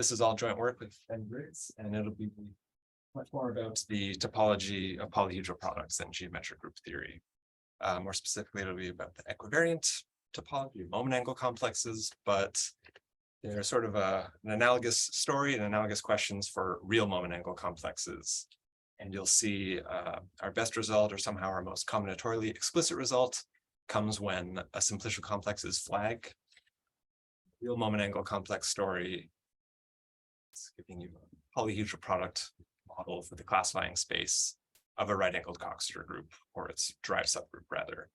This is all joint work with Ben Griggs, and it'll be much more about the topology of polyhedral products than geometric group theory. More specifically, it'll be about the equivariant topology of moment angle complexes, but they're sort of an analogous story and analogous questions for real moment angle complexes. And you'll see our best result, or somehow our most combinatorially explicit result, comes when a simplicial complex is flag. Real moment angle complex story is giving you a polyhedral product model for the classifying space of a right-angled Coxeter group, or its derived subgroup rather.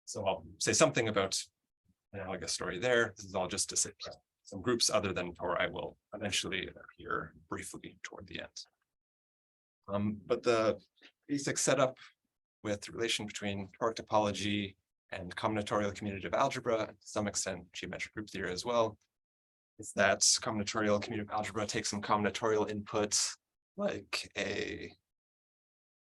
So I'll say something about analogous story there. This is all just to say some groups other than tori will eventually appear briefly toward the end. But the basic setup with relation between toric topology and combinatorial commutative algebra, and to some extent geometric group theory as well, is that combinatorial commutative algebra takes some combinatorial input like a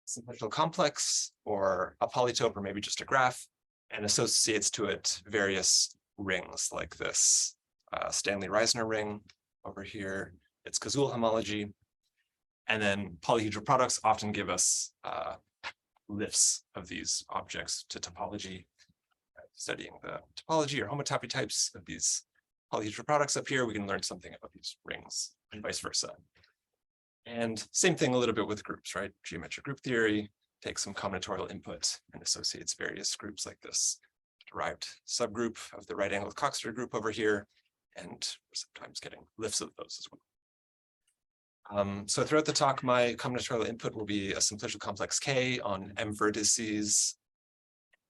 simplicial complex or a polytope or maybe just a graph, and associates to it various rings like this Stanley-Reisner ring over here, its Cazul homology, and then polyhedral products often give us lifts of these objects to topology. Studying the topology or homotopy types of these polyhedral products up here, we can learn something about these rings and vice versa. And same thing a little bit with groups, right? Geometric group theory takes some combinatorial input and associates various groups like this derived subgroup of the right-angled Coxeter group over here, and we're sometimes getting lifts of those as well. So throughout the talk, my combinatorial input will be a simplicial complex K on M vertices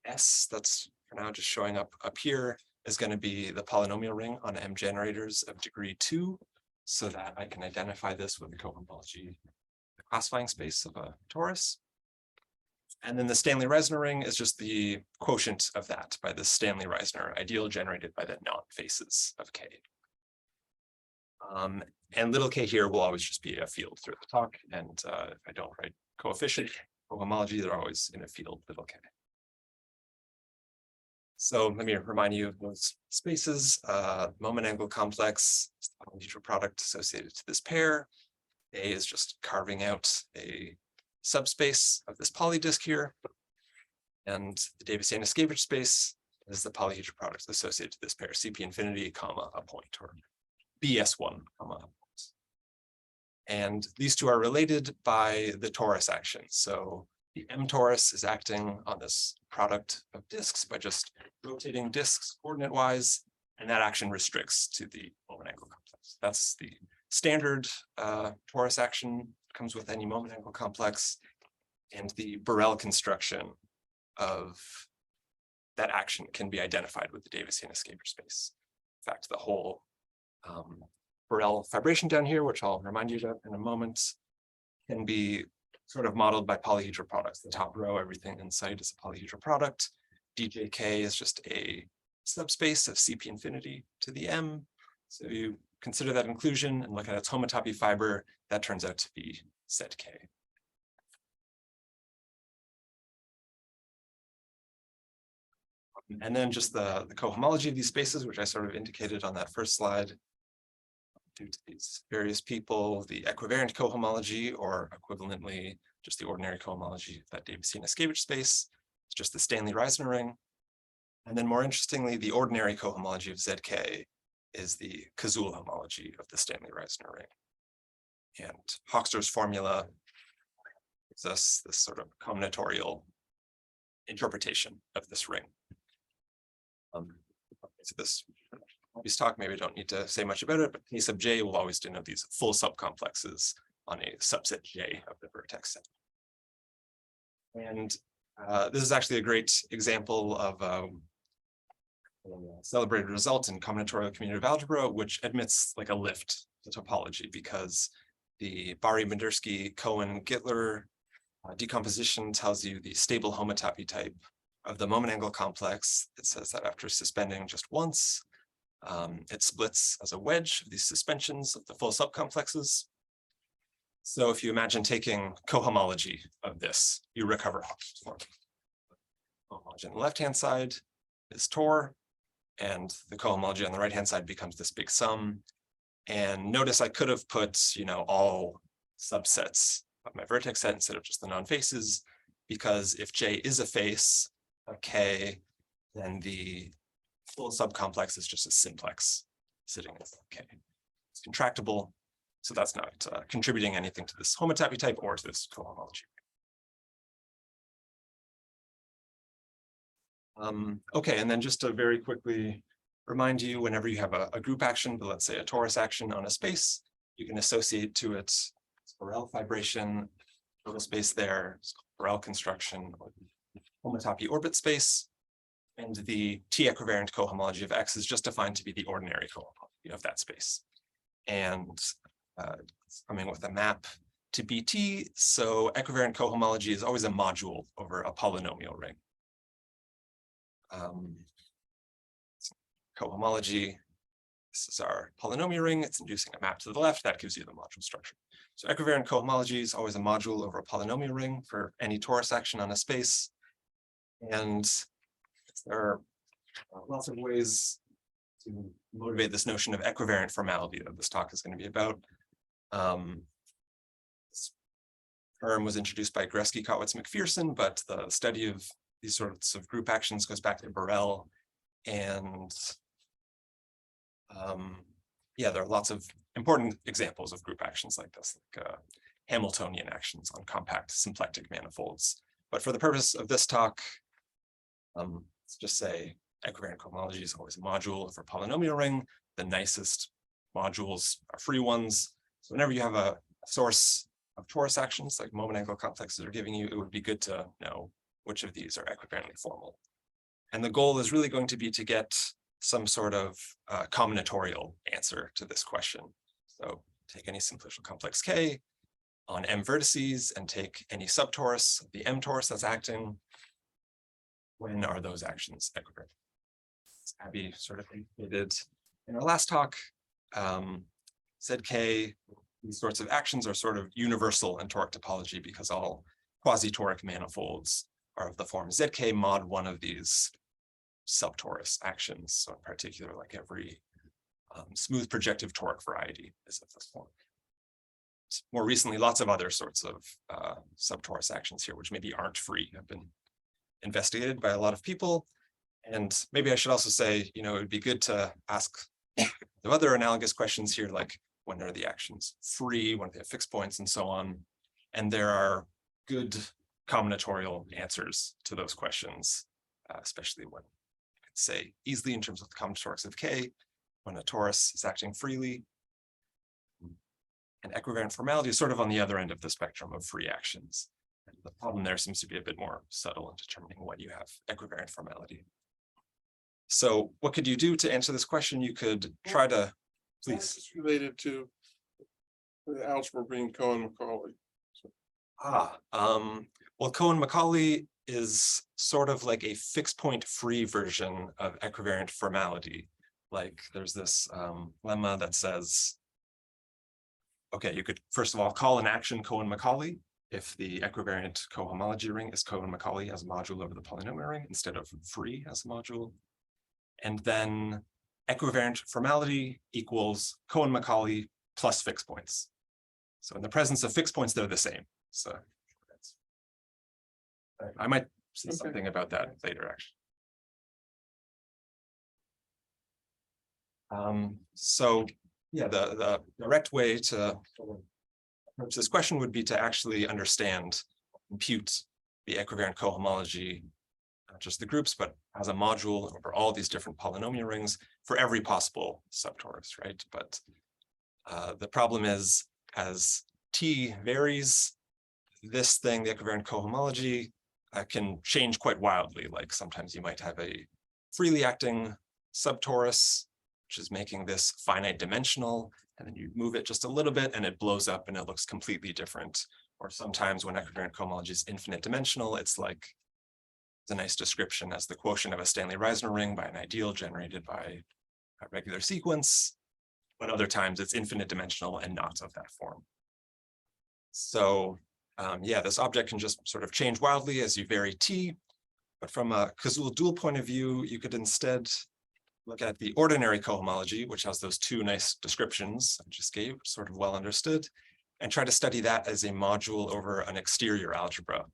S. That's for now just showing up here, is going to be the polynomial ring on M generators of degree 2, so that I can identify this with the cohomology, the classifying space of a torus. And then the Stanley-Reisner ring is just the quotient of that by the Stanley-Reisner ideal generated by the non-faces of K. And little k here will always just be a field through the talk. And if I don't write coefficient cohomology, they're always in a field little k. So let me remind you of those spaces. Moment angle complex is the polyhedral product associated to this pair. A is just carving out a subspace of this polydisk here. And the Davis-Yanuszkiewicz space is the polyhedral product associated to this pair, CP infinity, comma, a point, or BS1, comma, a point. And these two are related by the torus action. So the M torus is acting on this product of disks by just rotating disks coordinate-wise, and that action restricts to the moment angle complex. That's the standard torus action, comes with any moment angle complex, and the Borel construction of that action can be identified with the Davis-Yanuszkiewicz space. In fact, the whole Borel fibration down here, which I'll remind you of in a moment, can be sort of modeled by polyhedral products. The top row, everything in sight is a polyhedral product. DJK is just a subspace of CP infinity to the M. So you consider that inclusion and look at its homotopy fiber, that turns out to be ZK. And then just the cohomology of these spaces, which I sort of indicated on that first slide. Due to these various people, the equivariant cohomology, or equivalently, just the ordinary cohomology of that Davis-Yanuszkiewicz space, it's just the Stanley-Reisner ring. And then more interestingly, the ordinary cohomology of ZK is the Cazul homology of the Stanley-Reisner ring. And Hochster's formula gives us this sort of combinatorial interpretation of this ring. So this talk, maybe don't need to say much about it, but K sub J will always denote these full subcomplexes on a subset J of the vertex set. And this is actually a great example of a celebrated result in combinatorial commutative algebra, which admits like a lift to topology, because the Bari-Mendersky-Cohen-Gittler decomposition tells you the stable homotopy type of the moment angle complex. It says that after suspending just once, it splits as a wedge of these suspensions of the full subcomplexes. So if you imagine taking cohomology of this, you recover Hochster's formula. Cohomology on the left-hand side is Tor, and the cohomology on the right-hand side becomes this big sum. And notice I could have put, all subsets of my vertex set instead of just the non-faces, because if J is a face of K, then the full subcomplex is just a simplex sitting in K. It's contractible, so that's not contributing anything to this homotopy type or to this cohomology. Okay, and then just to very quickly remind you, whenever you have a group action, but let's say a torus action on a space, you can associate to it Borel fibration, total space there, Borel construction, or homotopy orbit space. And the T equivariant cohomology of X is just defined to be the ordinary cohomology of that space. And it's coming with a map to BT, so equivariant cohomology is always a module over a polynomial ring. Cohomology, this is our polynomial ring, it's inducing a map to the left, that gives you the module structure. So equivariant cohomology is always a module over a polynomial ring for any torus action on a space. And there are lots of ways to motivate this notion of equivariant formality that this talk is going to be about. This term was introduced by Greski, Kotwitz, McPherson, but the study of these sorts of group actions goes back to Borel. And yeah, there are lots of important examples of group actions like this, like Hamiltonian actions on compact symplectic manifolds. But for the purpose of this talk, let's just say equivariant cohomology is always a module for a polynomial ring. The nicest modules are free ones. So whenever you have a source of torus actions, like moment angle complexes are giving you, it would be good to know which of these are equivariantly formal. And the goal is really going to be to get some sort of combinatorial answer to this question. So take any simplicial complex K on M vertices and take any subtorus, the M torus that's acting. When are those actions equivariant? As Abby sort of indicated in our last talk, ZK, these sorts of actions are sort of universal in toric topology because all quasi-toric manifolds are of the form ZK mod one of these subtorus actions. So in particular, like every smooth projective toric variety is of this form. More recently, lots of other sorts of subtorus actions here, which maybe aren't free, have been investigated by a lot of people. And maybe I should also say, it would be good to ask the other analogous questions here, like when are the actions free, when they have fixed points, and so on. And there are good combinatorial answers to those questions, especially when you can say easily in terms of the combinatorics of K, when a torus is acting freely. And equivariant formality is sort of on the other end of the spectrum of free actions. And the problem there seems to be a bit more subtle in determining when you have equivariant formality. So what could you do to answer this question? You could try to, please. It's related to the algebra being Cohen-Macaulay. Well, Cohen-Macaulay is sort of like a fixed point free version of equivariant formality. Like there's this lemma that says, okay, you could first of all call an action Cohen-Macaulay if the equivariant cohomology ring is Cohen-Macaulay as a module over the polynomial ring instead of free as a module. And then equivariant formality equals Cohen-Macaulay plus fixed points. So in the presence of fixed points, they're the same. So I might say something about that later, actually. So yeah, the direct way to approach this question would be to actually understand, compute the equivariant cohomology, not just the groups, but as a module over all these different polynomial rings for every possible subtorus, right? But the problem is, as T varies, this thing, the equivariant cohomology, can change quite wildly. Like sometimes you might have a freely acting subtorus, which is making this finite dimensional, and then you move it just a little bit and it blows up and it looks completely different. Or sometimes when equivariant cohomology is infinite dimensional, it's like, it's a nice description as the quotient of a Stanley-Reisner ring by an ideal generated by a regular sequence. But other times it's infinite dimensional and not of that form. So yeah, this object can just sort of change wildly as you vary T, but from a Cazul dual point of view, you could instead look at the ordinary cohomology, which has those two nice descriptions I just gave, sort of well understood, and try to study that as a module over an exterior algebra.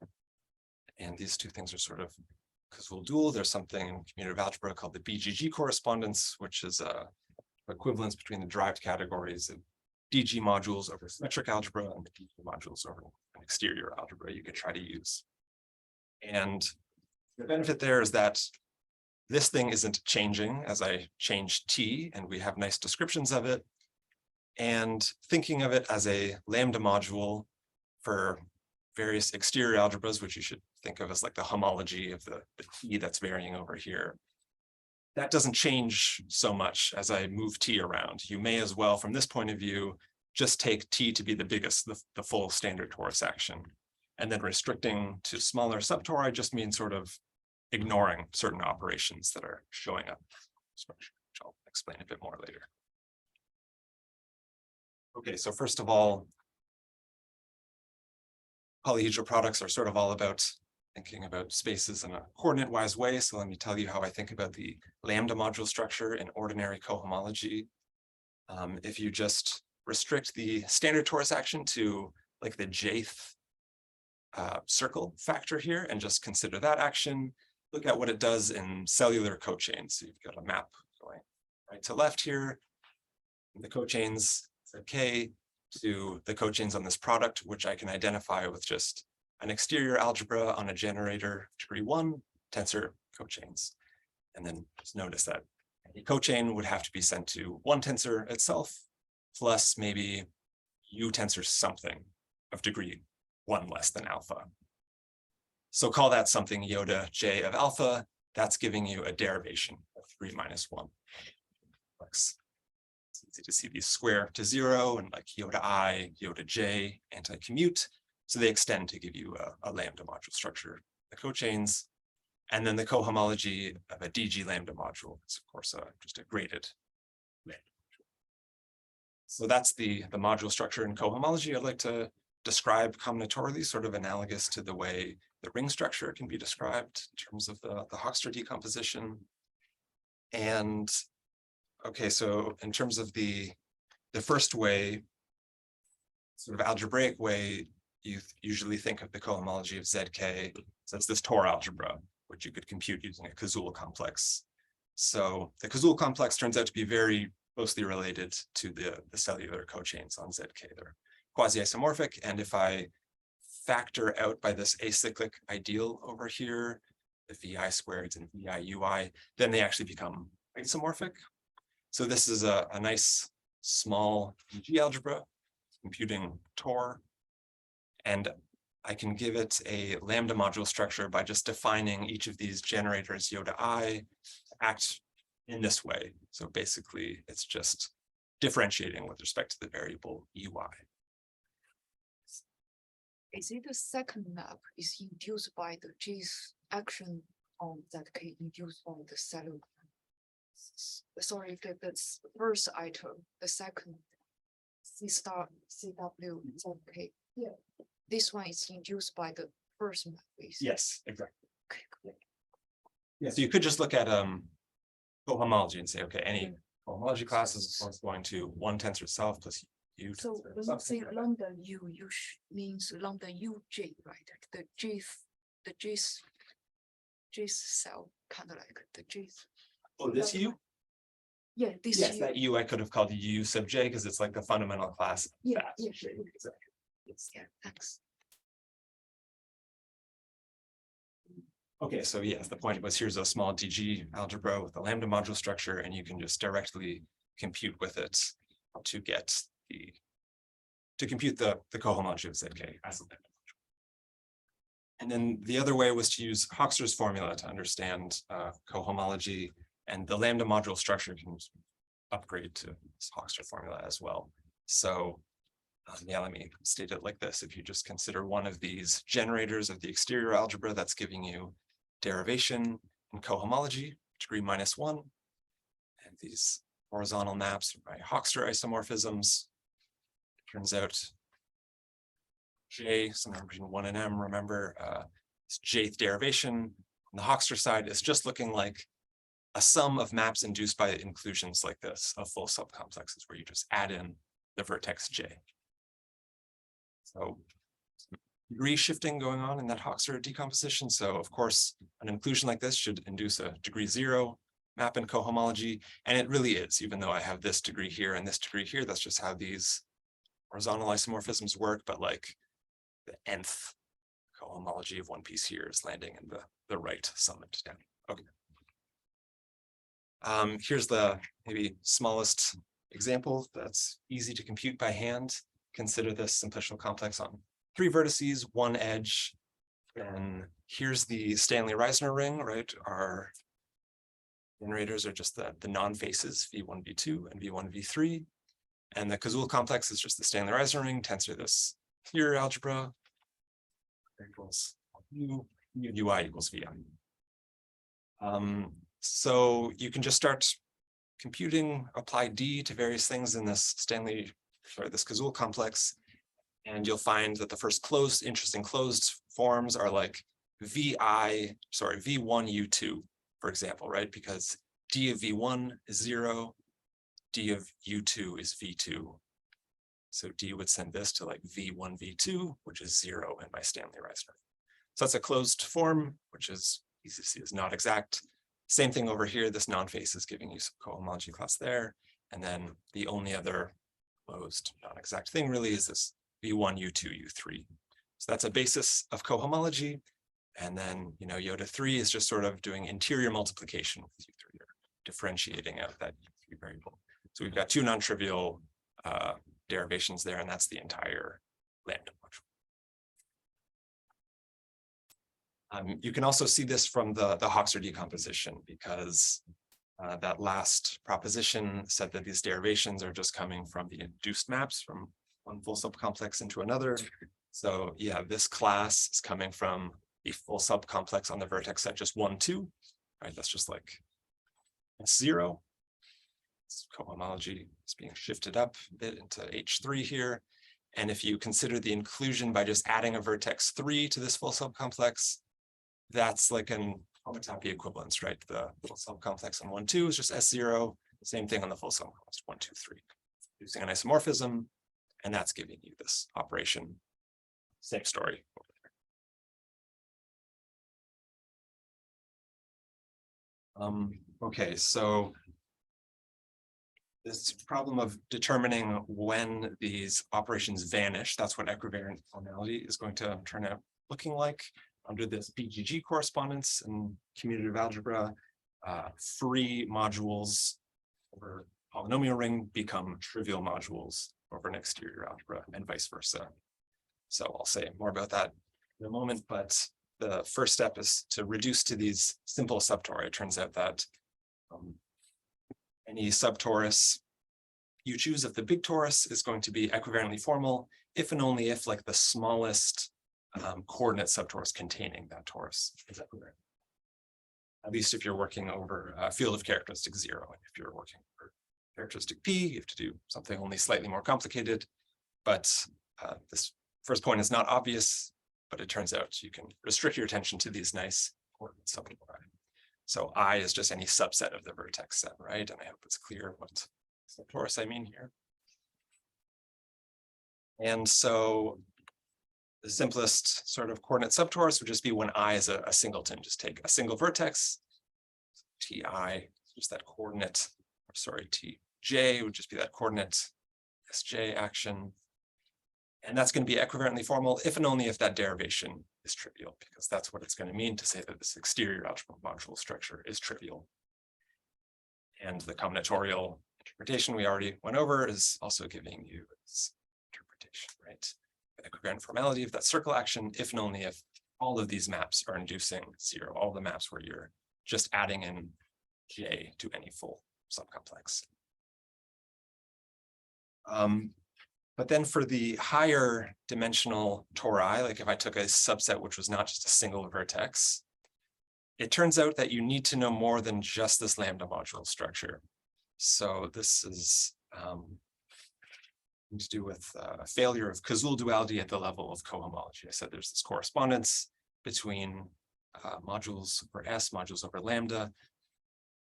And these two things are sort of causal dual. There's something in commutative algebra called the BGG correspondence, which is a equivalence between the derived categories of DG modules over symmetric algebra and the DG modules over an exterior algebra you could try to use. And the benefit there is that this thing isn't changing as I change T, and we have nice descriptions of it. And thinking of it as a lambda module for various exterior algebras, which you should think of as like the homology of the T that's varying over here. That doesn't change so much as I move T around. You may as well, from this point of view, just take T to be the biggest, the full standard torus action. And then restricting to smaller subtori just means sort of ignoring certain operations that are showing up, which I'll explain a bit more later. Okay, so first of all, polyhedral products are sort of all about thinking about spaces in a coordinate-wise way. So let me tell you how I think about the lambda module structure in ordinary cohomology. If you just restrict the standard torus action to like the jth circle factor here and just consider that action, look at what it does in cellular cochains. So you've got a map going right to left here. The cochains K to the cochains on this product, which I can identify with just an exterior algebra on a generator degree 1 tensor cochains. And then just notice that a cochain would have to be sent to one tensor itself, plus maybe U tensor something of degree 1 less than alpha. So call that something iota j of alpha. That's giving you a derivation of 3 minus 1. It's easy to see these square to 0 and like iota I, iota j, anti-commute. So they extend to give you a lambda module structure, the cochains, and then the cohomology of a DG lambda module. It's of course just a graded lambda module. So that's the module structure in cohomology. I'd like to describe combinatorially, sort of analogous to the way the ring structure can be described in terms of the Hochster decomposition. And okay, so in terms of the first way, sort of algebraic way, you usually think of the cohomology of ZK. So it's this Tor algebra, which you could compute using a Cazul complex. So the Cazul complex turns out to be very closely related to the cellular cochains on ZK. They're quasi-isomorphic, and if I factor out by this acyclic ideal over here, the VI squareds and VI UI, then they actually become isomorphic. So this is a nice small DG algebra computing Tor, and I can give it a lambda module structure by just defining each of these generators iota I to act in this way. So basically, it's just differentiating with respect to the variable UI. Is it the second map is induced by the G's action on that K induced by the cellular? Sorry, that's first item, the second C star CW ZK. Yeah. This one is induced by the first map. Yes, exactly. Okay, cool. Yeah, so you could just look at cohomology and say, okay, any cohomology class is of course going to one tensor itself plus U. So tensor when you something say like that. lambda U, means lambda UJ, right? The J's cell, kind of like the J's. Oh, this U? Yeah, this Yes, U. that U I could have called U sub J because it's like the fundamental class. of Yeah, that. yeah, Exactly. Yeah, thanks. Okay, so yes, the point was here's a small DG algebra with a lambda module structure, and you can just directly compute with it to get to compute the cohomology of ZK as a lambda module. And then the other way was to use Hochster's formula to understand cohomology, and the lambda module structure can upgrade to this Hochster formula as well. So yeah, let me state it like this. If you just consider one of these generators of the exterior algebra, that's giving you derivation in cohomology, degree -1, and these horizontal maps by Hochster isomorphisms. It turns out J, somewhere between 1 and M, remember, this jth derivation on the Hochster side is just looking like a sum of maps induced by inclusions like this of full subcomplexes where you just add in the vertex J. So degree shifting going on in that Hoxer decomposition. So of course, an inclusion like this should induce a degree 0 map in cohomology. And it really is, even though I have this degree here and this degree here, that's just how these horizontal isomorphisms work. But like the nth cohomology of one piece here is landing in the right summit down. Okay. Here's the maybe smallest example that's easy to compute by hand. Consider this simplicial complex on 3 vertices, 1 edge. And here's the Stanley-Reisner ring, right? Our generators are just the non-faces, V1, V2, and V1, V3. And the Cazul complex is just the Stanley-Reisner ring, tensor this clear algebra equals U, UI equals VI. So you can just start computing, apply D to various things in this this Cazul complex, and you'll find that the first interesting closed forms are like V1 U2, for example, right? Because D of V1 is 0, D of U2 is V2. So D would send this to like V1, V2, which is 0 in my Stanley-Reisner. So that's a closed form, which is easy to see is not exact. Same thing over here, this non-face is giving you some cohomology class there. And then the only other closed non-exact thing really is this V1, U2, U3. So that's a basis of cohomology. And then, Iota 3 is just sort of doing interior multiplication with U3, or differentiating out that U3 variable. So we've got 2 non-trivial derivations there, and that's the entire lambda module. You can also see this from the Hoxer decomposition, because that last proposition said that these derivations are just coming from the induced maps from one full subcomplex into another. So yeah, this class is coming from the full subcomplex on the vertex set just 1, 2, right? That's just like S0. Cohomology is being shifted up a bit into H3 here. And if you consider the inclusion by just adding a vertex 3 to this full subcomplex, that's like an homotopy equivalence, right? The little subcomplex on 1, 2 is just S0. Same thing on the full subcomplex 1, 2, 3. Using an isomorphism, and that's giving you this operation. Same story over there. Okay, so this problem of determining when these operations vanish, that's what equivariant formality is going to turn out looking like under this BGG correspondence and commutative algebra. Free modules over polynomial ring become trivial modules over an exterior algebra, and vice versa. So I'll say more about that in a moment, but the first step is to reduce to these simple subtori. It turns out that any subtorus you choose of the big torus is going to be equivariantly formal if and only if like the smallest coordinate subtorus containing that torus is equivariant. At least if you're working over a field of characteristic 0. And if you're working over characteristic P, you have to do something only slightly more complicated. But this first point is not obvious, but it turns out you can restrict your attention to these nice coordinate subtori. So I is just any subset of the vertex set, right? And I hope it's clear what subtorus I mean here. And so the simplest sort of coordinate subtorus would just be when I is a singleton. Just take a single vertex, Ti, just that coordinate, or sorry, Tj would just be that coordinate Sj action. And that's going to be equivalently formal if and only if that derivation is trivial, because that's what it's going to mean to say that this exterior algebra module structure is trivial. And the combinatorial interpretation we already went over is also giving you this interpretation, right? Equivariant formality of that circle action, if and only if all of these maps are inducing 0, all the maps where you're just adding in J to any full subcomplex. But then for the higher dimensional tori, like if I took a subset which was not just a single vertex, it turns out that you need to know more than just this lambda module structure. So this is to do with a failure of Cazul duality at the level of cohomology. I said there's this correspondence between modules over S, modules over lambda.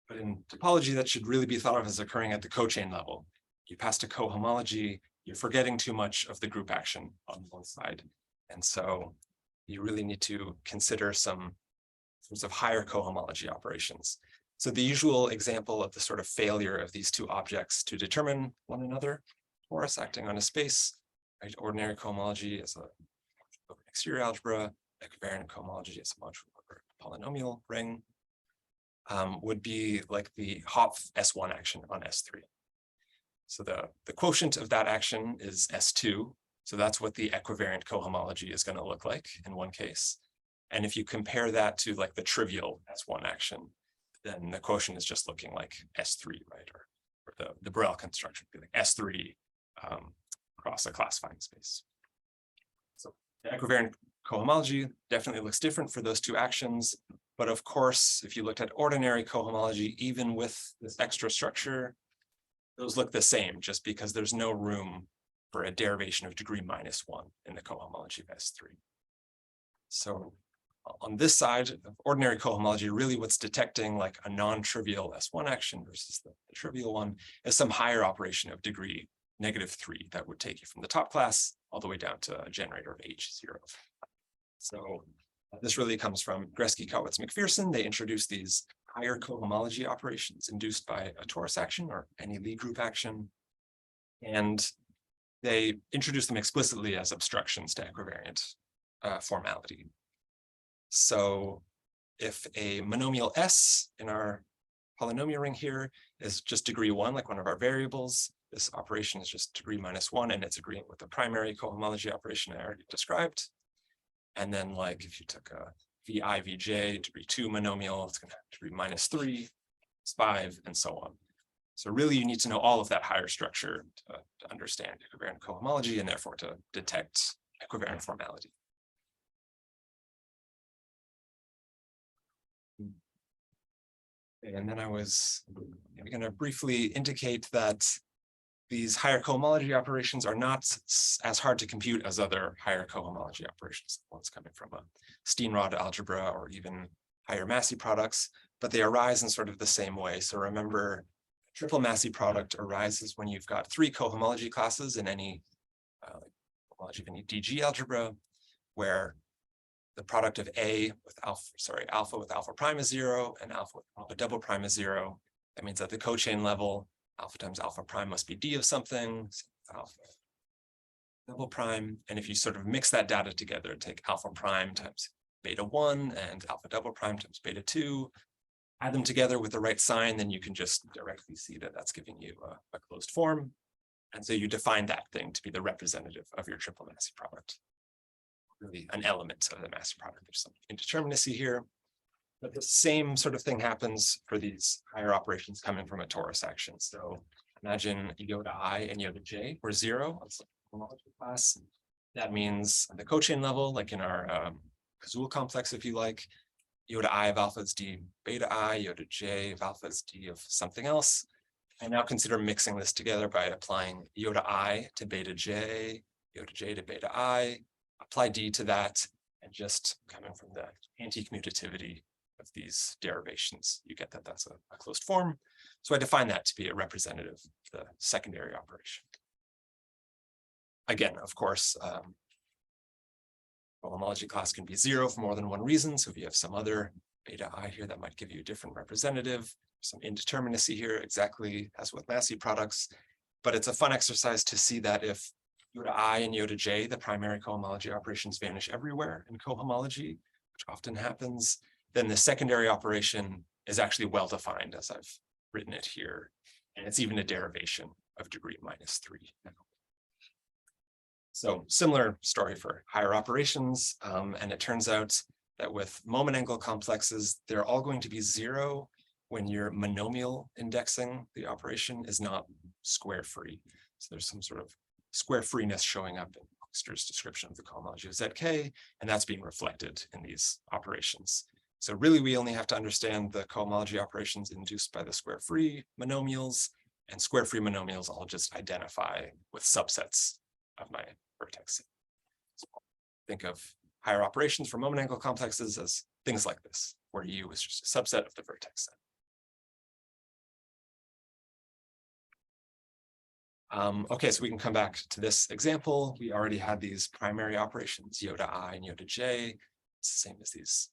But in topology, that should really be thought of as occurring at the cochain level. You pass to cohomology, you're forgetting too much of the group action on one side. And so you really need to consider some sorts of higher cohomology operations. So the usual example of the sort of failure of these two objects to determine one another, torus acting on a space, right? Ordinary cohomology as a exterior algebra, equivariant cohomology as a module over a polynomial ring, would be like the Hopf S1 action on S3. So the quotient of that action is S2. So that's what the equivariant cohomology is going to look like in one case. And if you compare that to like the trivial S1 action, then the quotient is just looking like S3, right? Or the Borel construction would be like S3 across a classifying space. So the equivariant cohomology definitely looks different for those two actions. But of course, if you looked at ordinary cohomology, even with this extra structure, those look the same just because there's no room for a derivation of degree -1 in the cohomology of S3. So on this side of ordinary cohomology, really what's detecting like a non-trivial S1 action versus the trivial one is some higher operation of degree -3 that would take you from the top class all the way down to a generator of H0. So this really comes from Gresky, Kowitz, McPherson. They introduced these higher cohomology operations induced by a torus action or any Lie group action. And they introduced them explicitly as obstructions to equivariant formality. So if a monomial S in our polynomial ring here is just degree 1, like one of our variables, this operation is just degree -1, and it's agreeing with the primary cohomology operation I already described. And then like if you took a VI, VJ, degree 2 monomial, it's going to have degree -3, 5, and so on. So really you need to know all of that higher structure to understand equivariant cohomology and therefore to detect equivariant formality. And then I was going to briefly indicate that these higher cohomology operations are not as hard to compute as other higher cohomology operations, ones coming from a Steenrod algebra or even higher Massey products, but they arise in sort of the same way. So remember, triple Massey product arises when you've got 3 cohomology classes in any cohomology of any DG algebra, where the product of alpha with alpha prime is 0 and alpha with alpha double prime is 0. That means at the cochain level, alpha times alpha prime must be D of something, alpha double prime. And if you sort of mix that data together, take alpha prime times beta 1 and alpha double prime times beta 2, add them together with the right sign, then you can just directly see that that's giving you a closed form. And so you define that thing to be the representative of your triple Massey product. Really an element of the Massey product. There's some indeterminacy here. But the same sort of thing happens for these higher operations coming from a torus action. So imagine iota I and iota j were 0. That's a homology class. That means at the cochain level, like in our Kazul complex, if you like, iota I of alpha is d beta I, iota j of alpha is d of something else. And now consider mixing this together by applying iota I to beta j, iota j to beta I, apply d to that, and just coming from the anti-commutativity of these derivations, you get that that's a closed form. So I define that to be a representative of the secondary operation. Again, of course, homology class can be 0 for more than one reason. So if you have some other beta I here, that might give you a different representative, some indeterminacy here, exactly as with Massey products. But it's a fun exercise to see that if iota I and iota j, the primary cohomology operations, vanish everywhere in cohomology, which often happens, then the secondary operation is actually well-defined as I've written it here. And it's even a derivation of degree -3. So similar story for higher operations. And it turns out that with moment angle complexes, they're all going to be 0 when your monomial indexing the operation is not square free. So there's some sort of square freeness showing up in Hoekster's description of the cohomology of ZK, and that's being reflected in these operations. So really, we only have to understand the cohomology operations induced by the square free monomials, and square free monomials I'll just identify with subsets of my vertex set. So think of higher operations for moment angle complexes as things like this, where U is just a subset of the vertex set. Okay, so we can come back to this example. We already had these primary operations, iota I and iota j. It's the same as these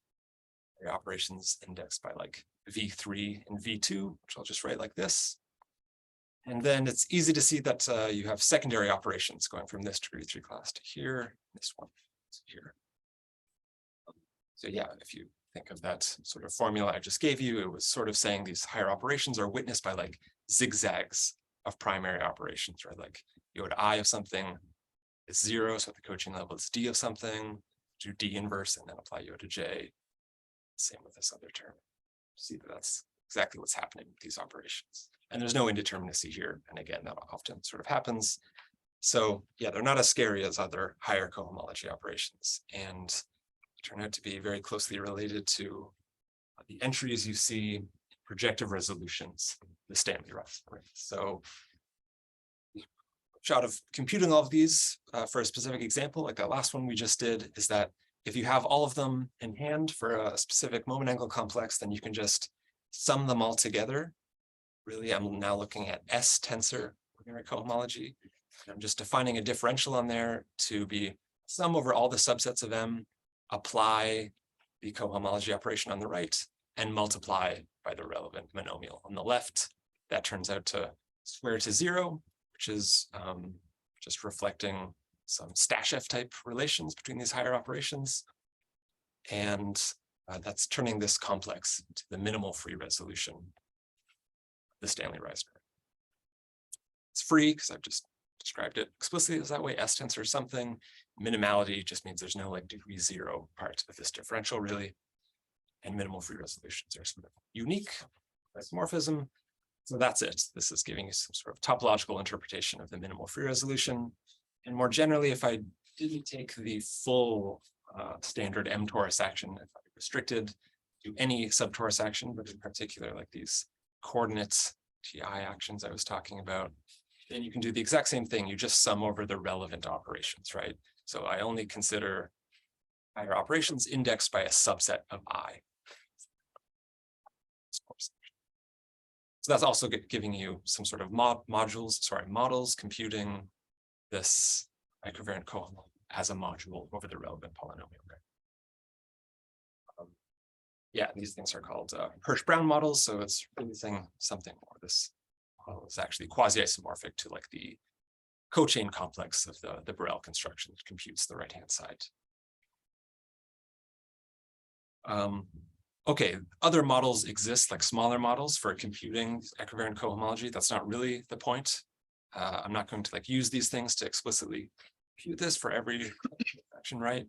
operations indexed by like v3 and v2, which I'll just write like this. And then it's easy to see that you have secondary operations going from this degree 3 class to here, this one to here. So yeah, if you think of that sort of formula I just gave you, it was sort of saying these higher operations are witnessed by like zigzags of primary operations, right? Like iota I of something is 0, so at the coaching level it's d of something, do d inverse and then apply iota j. Same with this other term. See that that's exactly what's happening with these operations. And there's no indeterminacy here. And again, that often sort of happens. So yeah, they're not as scary as other higher cohomology operations and turn out to be very closely related to the entries you see in projective resolutions, the Stanley Rice. So shot of computing all of these for a specific example, like that last one we just did, is that if you have all of them in hand for a specific moment angle complex, then you can just sum them all together. Really, I'm now looking at S tensor ordinary cohomology. I'm just defining a differential on there to be sum over all the subsets of M, apply the cohomology operation on the right, and multiply by the relevant monomial on the left. That turns out to square to 0, which is just reflecting some Stasheff type relations between these higher operations. And that's turning this complex to the minimal free resolution, the Stanley Rice. It's free because I've just described it explicitly as that way. S tensor something. Minimality just means there's no like degree 0 part of this differential really. And minimal free resolutions are sort of unique isomorphism. So that's it. This is giving you some sort of topological interpretation of the minimal free resolution. And more generally, if I didn't take the full standard M torus action, if I restricted to any subtorus action, but in particular like these coordinates TI actions I was talking about, then you can do the exact same thing. You just sum over the relevant operations, right? So I only consider higher operations indexed by a subset of I. So that's also giving you some sort of models computing this equivariant cohomology as a module over the relevant polynomial. Yeah, these things are called Hirsch-Brown models. So it's really saying something more. This model is actually quasi-isomorphic to like the cochain complex of the Borel construction that computes the right-hand side. Okay, other models exist, like smaller models for computing equivariant cohomology. That's not really the point. I'm not going to like use these things to explicitly compute this for every action, right?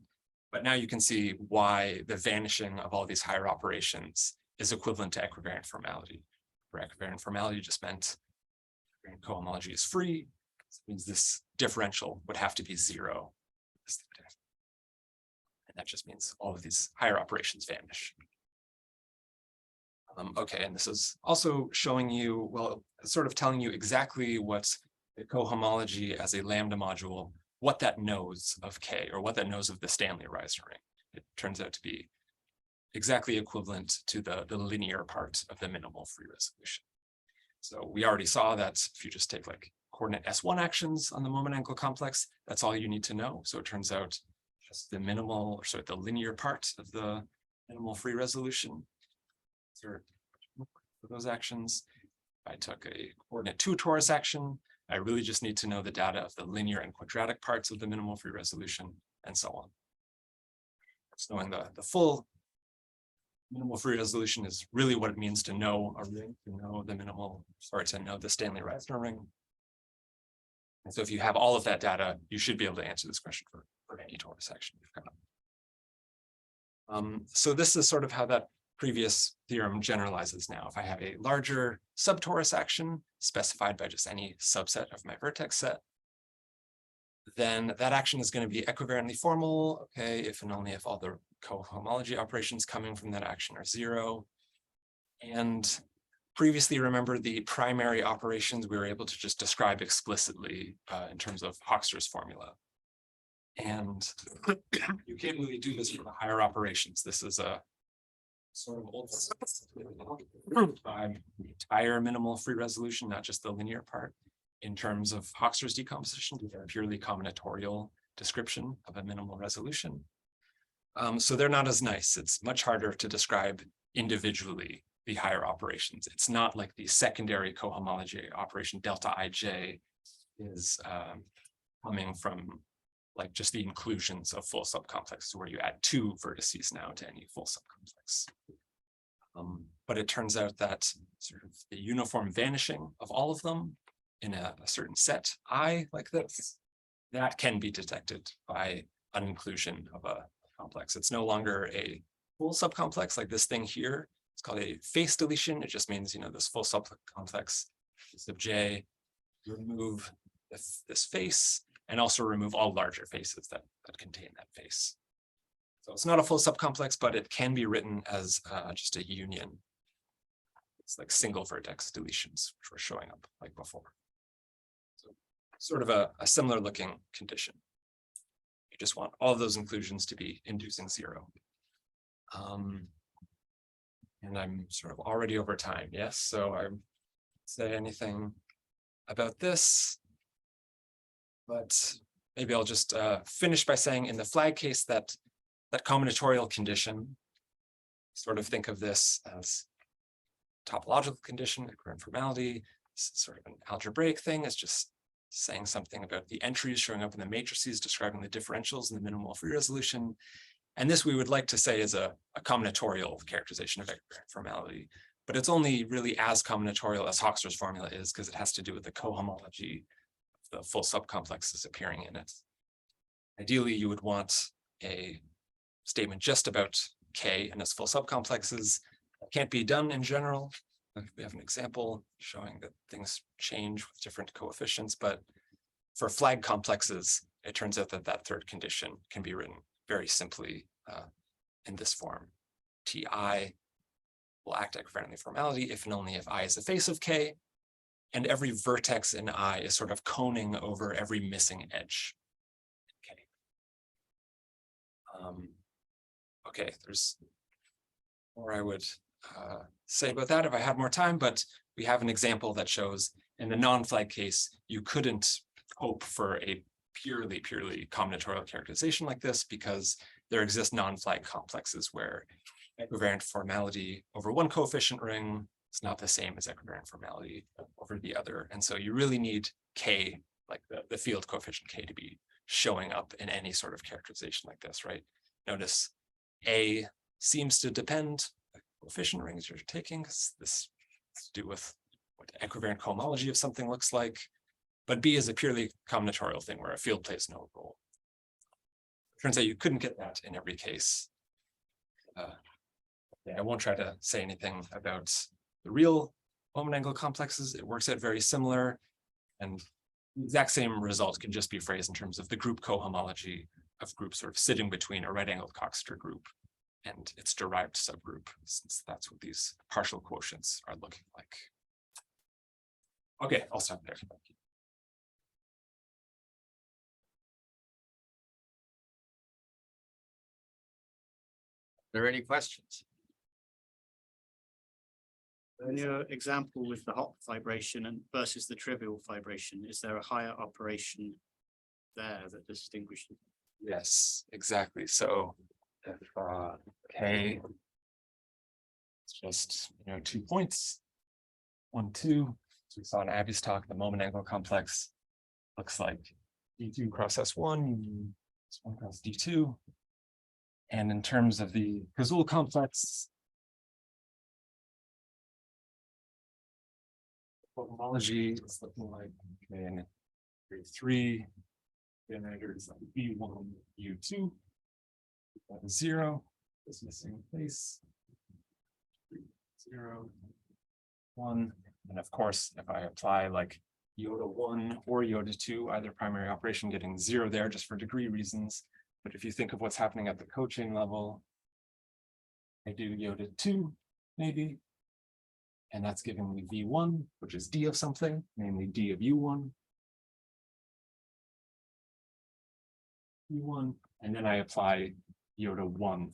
But now you can see why the vanishing of all these higher operations is equivalent to equivariant formality. For equivariant formality just meant equivariant cohomology is free. It means this differential would have to be 0. And that just means all of these higher operations vanish. Okay, and this is also showing you, well, sort of telling you exactly what the cohomology as a lambda module, what that knows of K, or what that knows of the Stanley Reisner ring. It turns out to be exactly equivalent to the linear part of the minimal free resolution. So we already saw that if you just take like coordinate S1 actions on the moment angle complex, that's all you need to know. So it turns out just the minimal, or sorry, the linear part of the minimal free resolution. For those actions, if I took a coordinate 2 torus action, I really just need to know the data of the linear and quadratic parts of the minimal free resolution, and so on. So knowing the full minimal free resolution is really what it means to know a ring, to know the minimal, sorry, to know the Stanley Reisner ring. And so if you have all of that data, you should be able to answer this question for any torus action you've got. So this is sort of how that previous theorem generalizes now. If I have a larger subtorus action specified by just any subset of my vertex set, then that action is going to be equivariantly formal, okay, if and only if all the cohomology operations coming from that action are 0. And previously, remember the primary operations we were able to just describe explicitly in terms of Hochster's formula. And you can't really do this for the higher operations. This is a sort of old by the entire minimal free resolution, not just the linear part. in terms of Hoxter's decomposition, these are purely combinatorial description of a minimal resolution. So they're not as nice. It's much harder to describe individually the higher operations. It's not like the secondary cohomology operation delta ij is coming from like just the inclusions of full subcomplexes where you add 2 vertices now to any full subcomplex. But it turns out that sort of the uniform vanishing of all of them in a certain set I like this, that can be detected by an inclusion of a complex. It's no longer a full subcomplex like this thing here. It's called a face deletion. It just means, this full subcomplex sub J, remove this face and also remove all larger faces that contain that face. So it's not a full subcomplex, but it can be written as just a union. It's like single vertex deletions, which were showing up like before. So sort of a similar looking condition. You just want all of those inclusions to be inducing 0. And I'm sort of already over time, yes? So I say anything about this, but maybe I'll just finish by saying in the flag case that combinatorial condition, sort of think of this as topological condition, equivariant formality. This is sort of an algebraic thing. It's just saying something about the entries showing up in the matrices, describing the differentials in the minimal free resolution. And this we would like to say is a combinatorial characterization of equivariant formality, but it's only really as combinatorial as Hoxter's formula is because it has to do with the cohomology of the full subcomplexes appearing in it. Ideally, you would want a statement just about K and its full subcomplexes. That can't be done in general. We have an example showing that things change with different coefficients, but for flag complexes, it turns out that that third condition can be written very simply in this form. Ti will act equivariantly formality if and only if I is the face of K, and every vertex in I is sort of coning over every missing edge. Okay, there's more I would say about that if I had more time, but we have an example that shows in the non-flag case, you couldn't hope for a purely combinatorial characterization like this because there exist non-flag complexes where equivariant formality over one coefficient ring is not the same as equivariant formality over the other. And so you really need K, like the field coefficient K, to be showing up in any sort of characterization like this, right? Notice A seems to depend on the coefficient rings you're taking, because this has to do with what equivariant cohomology of something looks like. But B is a purely combinatorial thing where a field plays no role. Turns out you couldn't get that in every case. Yeah, I won't try to say anything about the real moment angle complexes. It works out very similar. And the exact same result can just be phrased in terms of the group cohomology of groups sort of sitting between a right-angled Coxeter group and its derived subgroup, since that's what these partial quotients are looking like. Okay, I'll stop there. Thank you. Are there any questions? In your example with the hot vibration and versus the trivial vibration, is there a higher operation there that distinguishes? Yes, exactly. So if K, it's just 2 points, 1, 2. So we saw in Abby's talk, the moment angle complex looks like D2 cross S1, S1 cross D2. And in terms of the Cazul complex, homology is looking like in grade 3, generator is like B1, U2, 0, is missing place, 0, 1, and of course, if I apply like iota 1 or iota 2, either primary operation, getting 0 there just for degree reasons. But if you think of what's happening at the cochain level, I do iota 2, maybe. And that's giving me V1, which is D of something, namely D of U1. U1, and then I apply iota 1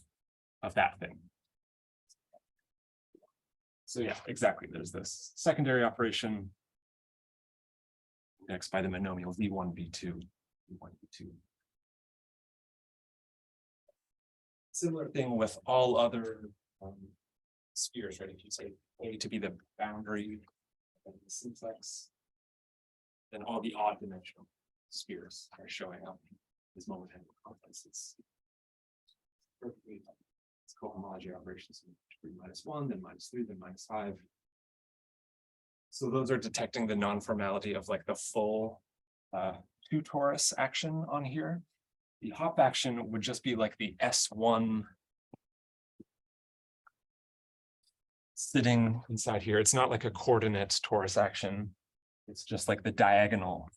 of that thing. So yeah, exactly. There's this secondary operation. X by the monomial V1, V2, V1, V2. Similar thing with all other spheres, right? If you say A to be the boundary of the simplex, then all the odd dimensional spheres are showing up as moment-ending complexes. Perfectly. It's cohomology operations, 3-1, then -3, then -5. So those are detecting the non-formality of like the full 2 torus action on here. The hop action would just be like the S1 sitting inside here. It's not like a coordinate torus action. It's just like the diagonal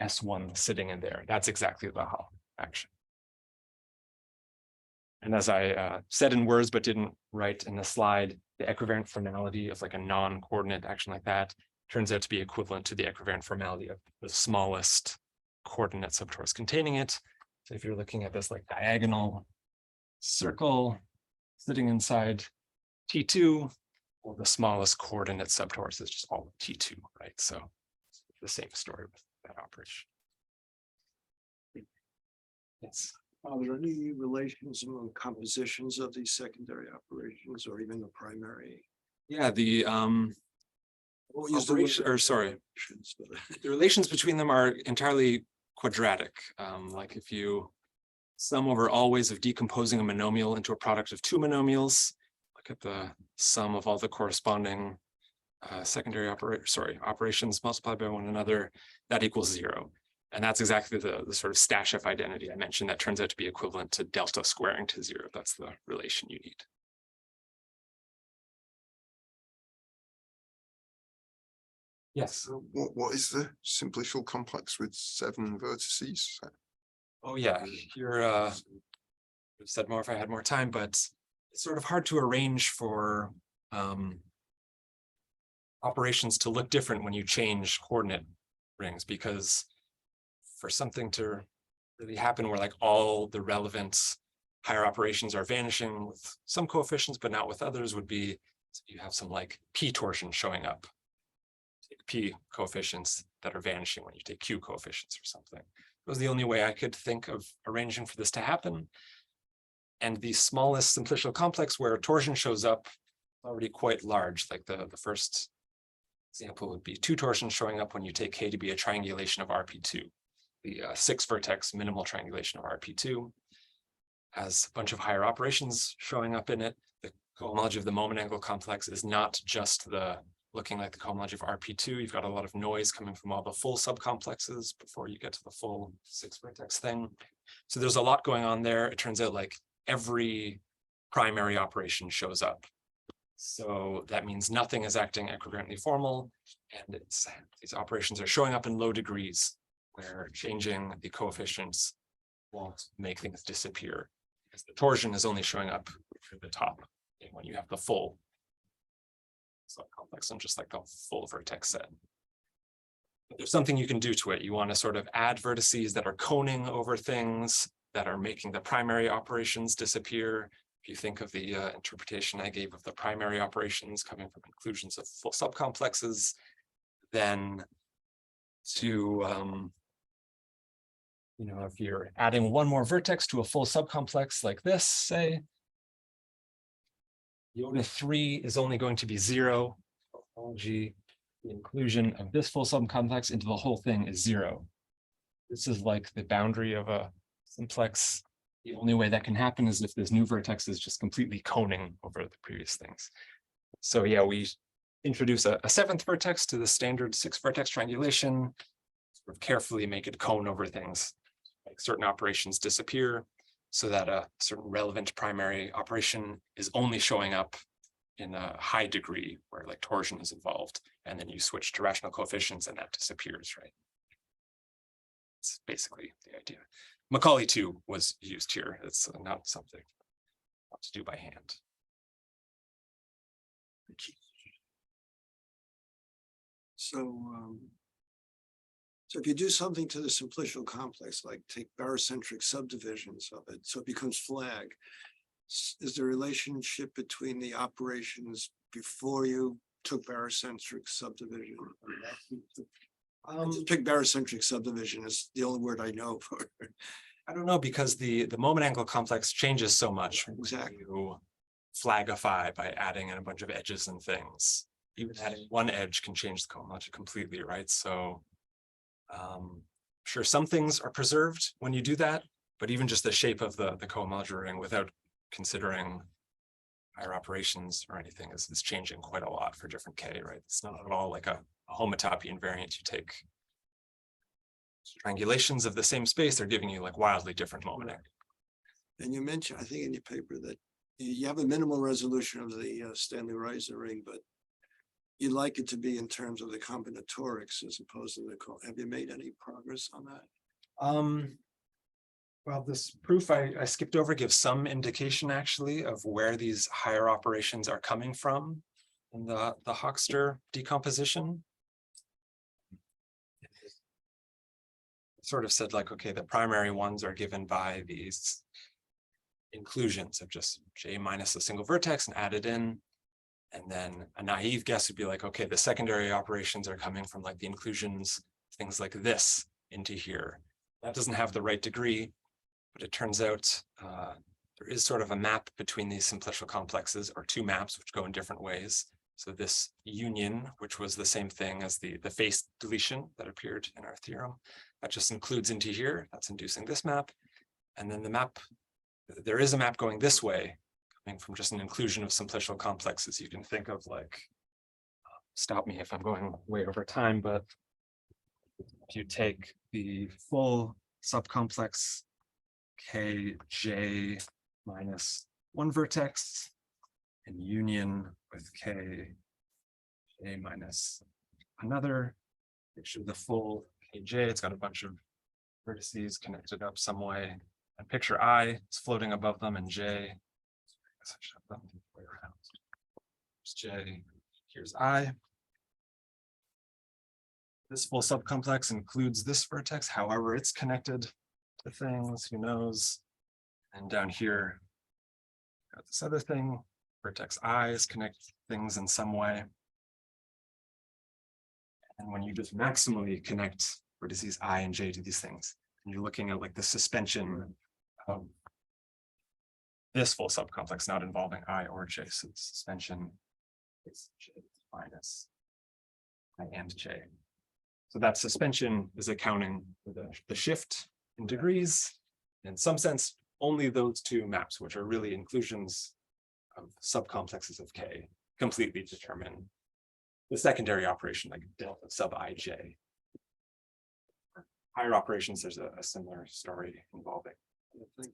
S1 sitting in there. That's exactly the hop action. And as I said in words, but didn't write in the slide, the equivariant formality of like a non-coordinate action like that turns out to be equivalent to the equivariant formality of the smallest coordinate subtorus containing it. So if you're looking at this like diagonal circle sitting inside T2, well, the smallest coordinate subtorus is just all of T2, right? So the same story with that operation. Yes. Are there any relations among compositions of these secondary operations or even the primary? Yeah, the We'll use the word operation, or sorry, operations, but the relations between them are entirely quadratic. Like if you sum over all ways of decomposing a monomial into a product of 2 monomials, look at the sum of all the corresponding secondary operations multiplied by one another, that equals 0. And that's exactly the sort of Stasheff identity I mentioned that turns out to be equivalent to delta squaring to 0. That's the relation you need. Yes. So what is the simplicial complex with 7 vertices? Oh yeah, here I've said more if I had more time, but it's sort of hard to arrange for operations to look different when you change coordinate rings, because for something to really happen where like all the relevant higher operations are vanishing with some coefficients but not with others would be you have some like p torsion showing up. Take p coefficients that are vanishing when you take q coefficients or something. It was the only way I could think of arranging for this to happen. And the smallest simplicial complex where torsion shows up already quite large, like the first example would be 2 torsions showing up when you take K to be a triangulation of RP2. The 6 vertex minimal triangulation of RP2 has a bunch of higher operations showing up in it. The cohomology of the moment angle complex is not just the looking like the cohomology of RP2. You've got a lot of noise coming from all the full subcomplexes before you get to the full 6 vertex thing. So there's a lot going on there. It turns out like every primary operation shows up. So that means nothing is acting equivariantly formal, and these operations are showing up in low degrees, where changing the coefficients won't make things disappear, because the torsion is only showing up at the top when you have the full subcomplex and just like the full vertex set. But there's something you can do to it. You want to sort of add vertices that are coning over things that are making the primary operations disappear. If you think of the interpretation I gave of the primary operations coming from inclusions of full subcomplexes, then to if you're adding one more vertex to a full subcomplex like this, say, iota 3 is only going to be 0. The inclusion of this full subcomplex into the whole thing is 0. This is like the boundary of a simplex. The only way that can happen is if this new vertex is just completely coning over the previous things. So yeah, we introduce a 7th vertex to the standard 6 vertex triangulation, sort of carefully make it cone over things, like certain operations disappear so that a certain relevant primary operation is only showing up in a high degree where like torsion is involved, and then you switch to rational coefficients and that disappears, right? It's basically the idea. Macaulay 2 was used here. It's not something to do by hand. so if you do something to the simplicial complex, like take barycentric subdivisions of it, so it becomes flag, is the relationship between the operations before you took barycentric subdivision I just pick barycentric subdivision is the only word I know for it. I don't know, because the moment angle complex changes so much. when Exactly. You flagify by adding in a bunch of edges and things. Even adding one edge can change the cohomology completely, right? So sure, some things are preserved when you do that, but even just the shape of the cohomology ring without considering higher operations or anything is changing quite a lot for different K, right? It's not at all like a homotopy invariant. You take triangulations of the same space, they're giving you like wildly different moment angle. And you mentioned, I think in your paper that you have a minimal resolution of the Stanley Reiser ring, but you'd like it to be in terms of the combinatorics as opposed to the, have you made any progress on that? Well, this proof I skipped over gives some indication actually of where these higher operations are coming from in the Hochster decomposition. Sort of said like, okay, the primary ones are given by these inclusions of just J minus a single vertex and added in. And then a naive guess would be like, okay, the secondary operations are coming from like the inclusions, things like this into here. That doesn't have the right degree, but it turns out there is sort of a map between these simplicial complexes, or two maps which go in different ways. So this union, which was the same thing as the face deletion that appeared in our theorem, that just includes into here, that's inducing this map. And then the map, there is a map going this way, coming from just an inclusion of simplicial complexes. You can think of like, stop me if I'm going way over time, but if you take the full subcomplex Kj minus one vertex in union with Kj minus another, picture the full Kj, it's got a bunch of vertices connected up some way, and picture I is floating above them, and J, I guess I should have them the way around. Here's J, here's I. This full subcomplex includes this vertex, however it's connected to things, who knows? And down here, got this other thing, vertex I is connected to things in some way. And when you just maximally connect vertices I and J to these things, and you're looking at like the suspension of this full subcomplex not involving I or J, so the suspension is J minus I and J. So that suspension is accounting for the shift in degrees. In some sense, only those two maps, which are really inclusions of subcomplexes of K, completely determine the secondary operation, like delta sub ij. Higher operations, there's a similar story involving. Thank